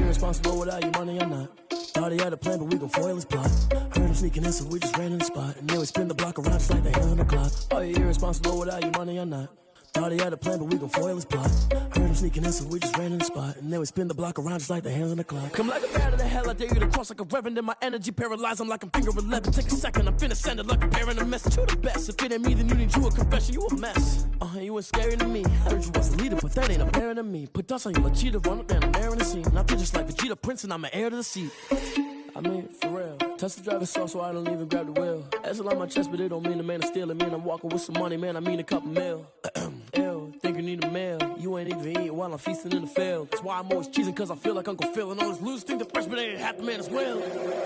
Responsible without your money or not. Thought he had a plan, but we gon' foil his plot. Heard him sneaking in, so we just ran in the spot. And then we spin the block around just like the hand on the clock. Are you irresponsible without your money or not? Thought he had a plan, but we gon' foil his plot. Heard him sneaking in, so we just ran in the spot. And then we spin the block around just like the hands on the clock. Come like a bat of the hell, I dare you to cross like a reverend. In my energy paralyzed, I'm like I'm finger 11. Take a second, I'm finna send it like a bearing a message to the best. If it ain't me, then you need you a confession, you a mess. You ain't scary to me. Heard you was a leader, but that ain't apparent to me. Put dust on you like cheetah, run up down, I'm airing the scene. I feel just like Vegeta Prince, and I'm an heir to the seat. I mean, for real. Touch the driver's soft, so I don't even grab the wheel. That's on my chest, but it don't mean the man is stealing. Man, I'm walking with some money, man, I mean a couple mil. Ew, think you need a meal. You ain't even eating while I'm feasting in the field. That's why I'm always cheesing, cause I feel like Uncle Phil. And all this loose think the freshman ain't half the man as well.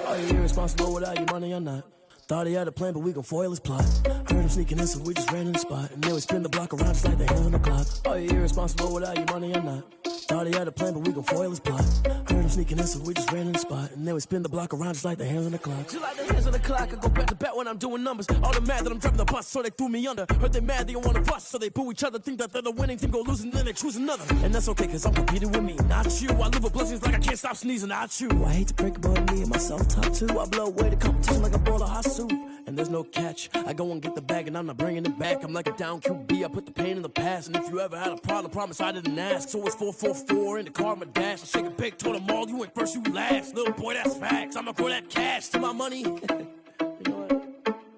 Are you irresponsible without your money or not? Thought he had a plan, but we gon' foil his plot. Heard him sneaking in, so we just ran in the spot. And then we spin the block around just like the hand on the clock. Are you irresponsible without your money or not? Thought he had a plan, but we gon' foil his plot. Heard him sneaking in, so we just ran in the spot. And then we spin the block around just like the hands on the clock. Just like the hands on the clock, I go back to back when I'm doing numbers. All the mad that I'm driving the bus, so they threw me under. Heard they mad, they don't wanna bust, so they boo each other. Think that they're the winning team, go losing, then they choose another. And that's okay, cause I'm competing with me, not you. I live with blessings like I can't stop sneezing, not you. I hate to break it, but me and myself top two. I blow away the competition like a bowl of hot soup. And there's no catch. I go and get the bag and I'm not bringing it back. I'm like a down QB, I put the pain in the past. And if you ever had a problem, promise I didn't ask. So it's 444 in the car, my dash. I shake a big, told them all, you went first, you last. Little boy, that's facts. I'ma throw that cash to my money. You know what?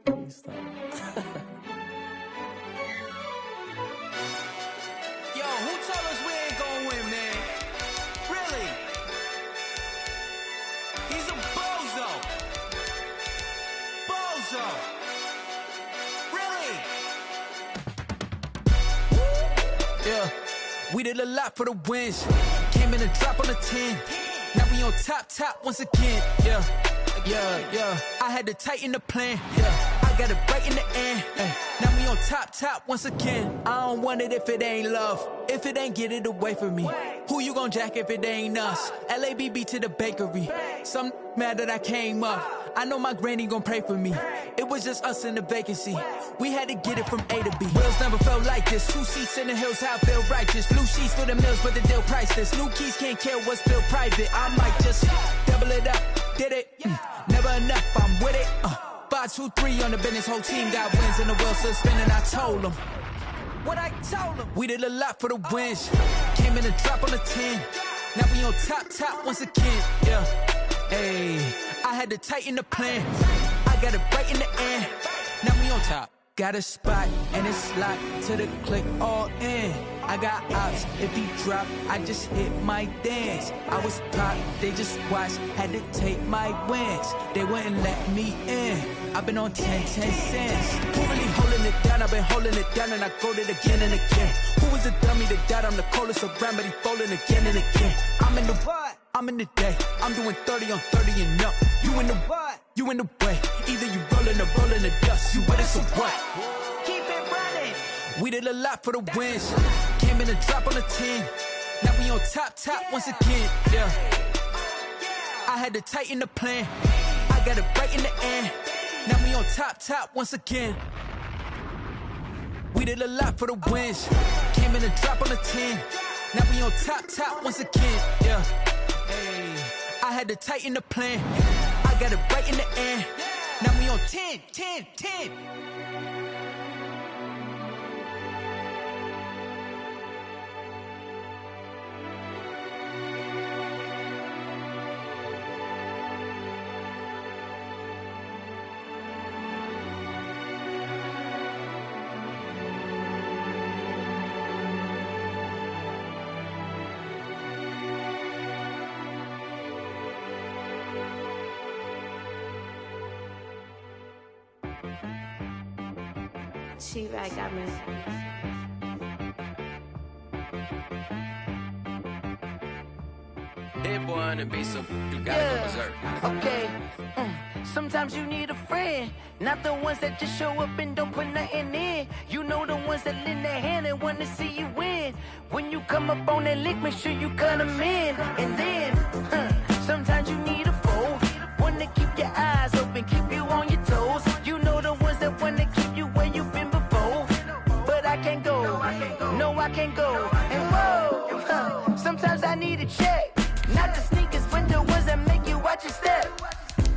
Let me stop. Yo, who told us we ain't gonna win, man? Really? He's a bozo. Bozo. Really? Yeah, we did a lot for the wins. Came in a drop on the 10. Now we on top once again. Yeah. I had to tighten the plan. Yeah, I got it right in the end. Now we on top once again. I don't want it if it ain't love. If it ain't, get it away from me. Who you gon' jack if it ain't us? LABB to the bakery. Some mad that I came up. I know my granny gon' pray for me. It was just us in the vacancy. We had to get it from A to B. Wheels never felt like this. 2 seats in the hills, how I feel righteous. Blue sheets for the mills, but the deal priceless. New keys can't care what's still private. I might just double it up. Did it? Never enough, I'm with it. 5, 2, 3 on the business. Whole team got wins and the wheels still spinning. I told them what I told them. We did a lot for the wins. Came in a drop on the 10. Now we on top once again. Yeah. Hey, I had to tighten the plan. I got it right in the end. Now we on top. Got a spot and it's locked to the click all in. I got ops, if he drop, I just hit my dance. I was pop, they just watched, had to take my wins. They wouldn't let me in. I've been on 10 cents. Who really holding it down? I've been holding it down and I go it again and again. Who was the dummy that died? I'm the coldest around, but he folding again and again. I'm in the what? I'm in the day. I'm doing 30 on 30 and up. You in the what? You in the way. Either you rolling or rolling the dust. You with it, so what? Keep it running. We did a lot for the wins. Came in a drop on the 10. Now we on top once again. Yeah. I had to tighten the plan. I got it right in the end. Now we on top once again. We did a lot for the wins. Came in a drop on the 10. Now we on top once again. Yeah. Hey, I had to tighten the plan. I got it right in the end. Now we on 10. She right, got me. Hit boy on the beat, so you gotta go berserk. Okay. Sometimes you need a friend, not the ones that just show up and don't put nothing in. You know the ones that lend their hand and want to see you win. When you come up on that lick, make sure you cut them in. And then, sometimes you need a foe, one to keep your eyes open, keep you on your toes. You know the ones that want to keep you where you've been before. But I can't go, no I can't go. And whoa, sometimes I need a check. Not the sneakers, but the ones that make you watch your step.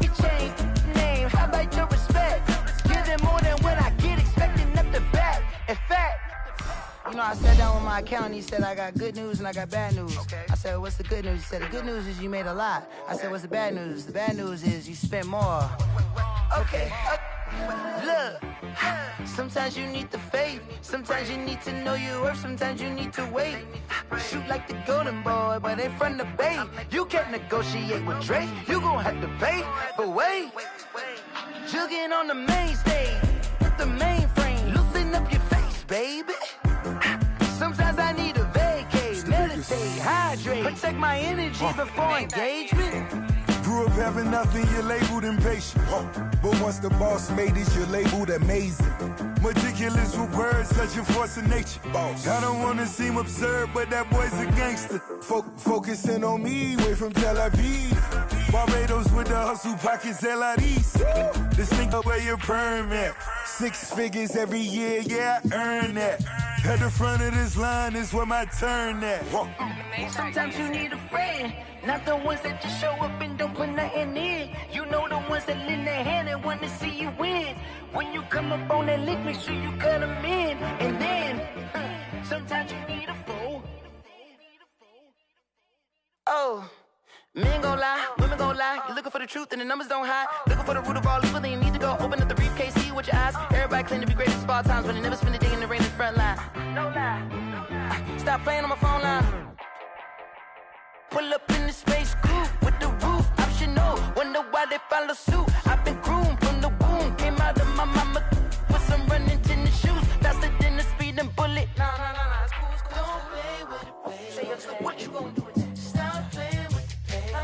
You change name, how about your respect? Give them more than what I get, expecting up the back. In fact, you know, I sat down with my accountant, he said, I got good news and I got bad news. I said, what's the good news? He said, the good news is you made a lot. I said, what's the bad news? The bad news is you spent more. Okay. Look, sometimes you need the faith, sometimes you need to know your worth, sometimes you need to wait. Shoot like the golden boy, but in front of the bay. You can't negotiate with Drake, you gon' have to pay. But wait, jugging on the main stage, with the mainframe, loosen up your face, baby. Sometimes I need a vacate, meditate, hydrate, protect my energy before engagement. Grew up having nothing, you're labeled impatient. But once the boss made it, you're labeled amazing. Meticulous with words, such a force of nature. I don't wanna seem absurd, but that boy's a gangster. Focusing on me, way from Tel Aviv. Barbados with the hustle pockets, LIDs. This thing up where your perm at. 6 figures every year, yeah, I earn that. At the front of this line is where my turn at. Sometimes you need a friend, not the ones that just show up and don't put nothing in. You know the ones that lend their hand and want to see you win. When you come up on that lick, make sure you cut them in. And then, sometimes you need a fool. Oh, men gon' lie, women gon' lie. You're looking for the truth and the numbers don't hide. Looking for the root of all evil, then you need to go open up the briefcase, see with your eyes. Everybody claim to be greatest of all times, but they never spend a day in the rain in the front line. No lie. Stop playing on my phone line. Pull up in the space coupe with the roof optional. Wonder why they follow suit. I've been groomed from the womb. Came out of my mama with some running tennis shoes. Faster than the speeding bullet. No, it's cool, it's cool. Don't play with it, baby. Say what you gonna do with it? Stop playing with it, baby. No.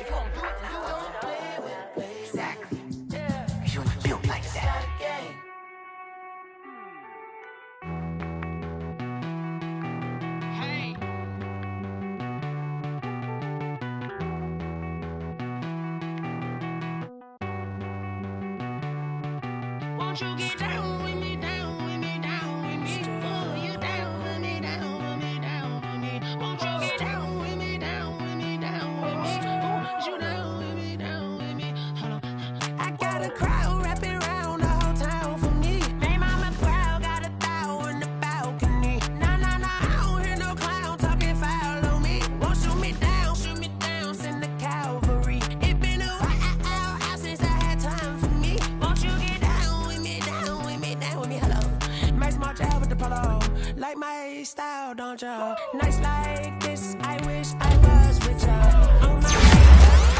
If you gonna do it, then you don't play with it, baby. Exactly. Yeah. Cause you ain't built like that. Won't you get down with me, down with me, down with me? Oh, you down with me, down with me, down with me. Won't you get down with me, down with me, down with me? Oh, you down with me, down with me? Hold on. I got a crowd wrapping around the whole town for me. Hey, mama crowd got a thou in the balcony. Nah, I don't hear no clown talking foul on me. Won't shoot me down, send the cavalry. It been a while since I had time for me. Won't you get down with me, down with me, down with me? Hello. Max March out with the polo. Like my style, don't y'all? Nights like this, I wish I was with y'all. On my way,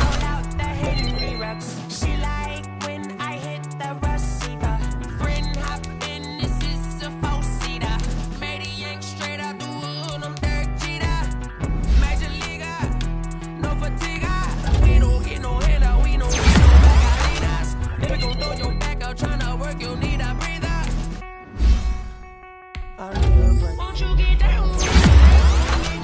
all out the Henry rocks. She like when I hit the receiver. Friend hop in, this is a 4-seater. Made a yank straight out the wood, I'm Derek Jeter. Major leaguer, no fatigue. We don't get no handout, we don't get no bagalinas. Baby gon' throw your back out, tryna work, you need a breather. Won't you get down with me, down with me,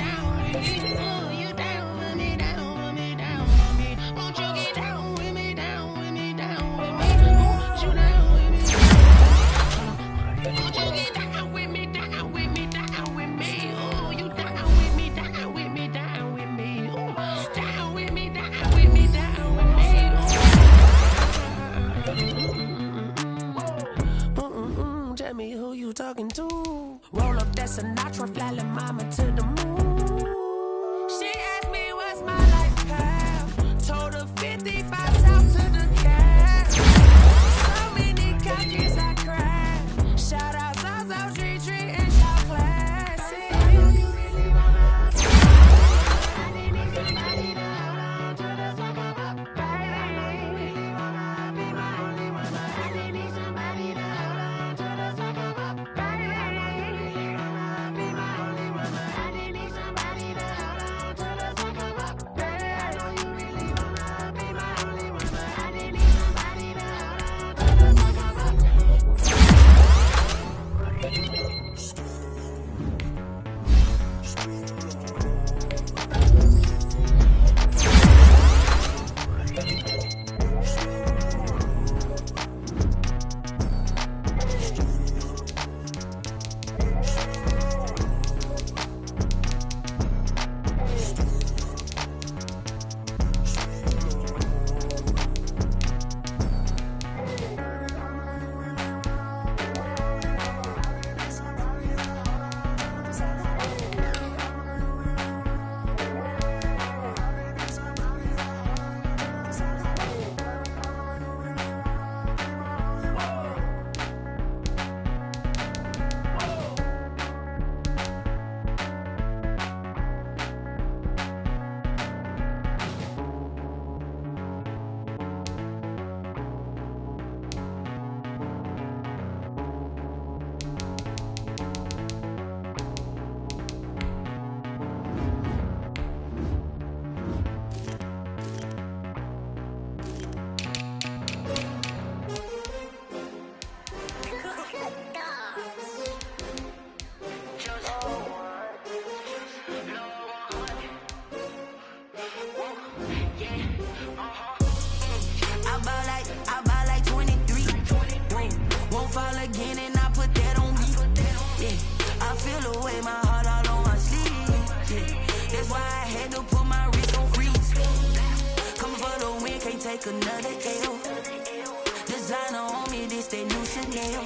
take another L. Designer on me, this that new Chanel.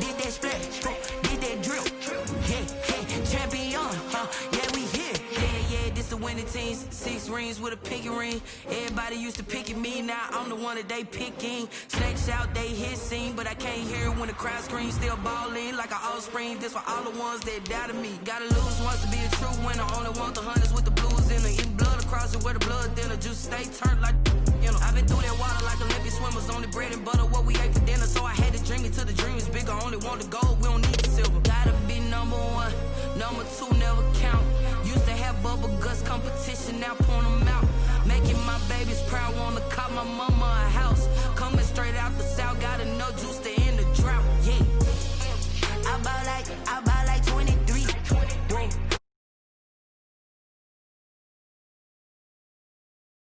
Did that splash, did that drill. Yeah, champion, yeah, we here. Yeah, this the winning teams. 6 rings with a pinky ring. Everybody used to pick at me, now I'm the one that they picking. Snakes out, they hit scene, but I can't hear when the crowd screams. Still ballin' like an offspring. This for all the ones that doubted me. Gotta lose once to be a true winner. Only want the hunters with the blues in it. Eating blood across it where the blood thinner. Juice stay turned like, you know. I've been through that water like Olympic swimmers. Only bread and butter, what we ate for dinner. So I had to dream it till the dream is bigger. Only want the gold, we don't need the silver. Gotta be number 1, number 2 never count. Used to have bubble guts competition, now point them out. Making my babies proud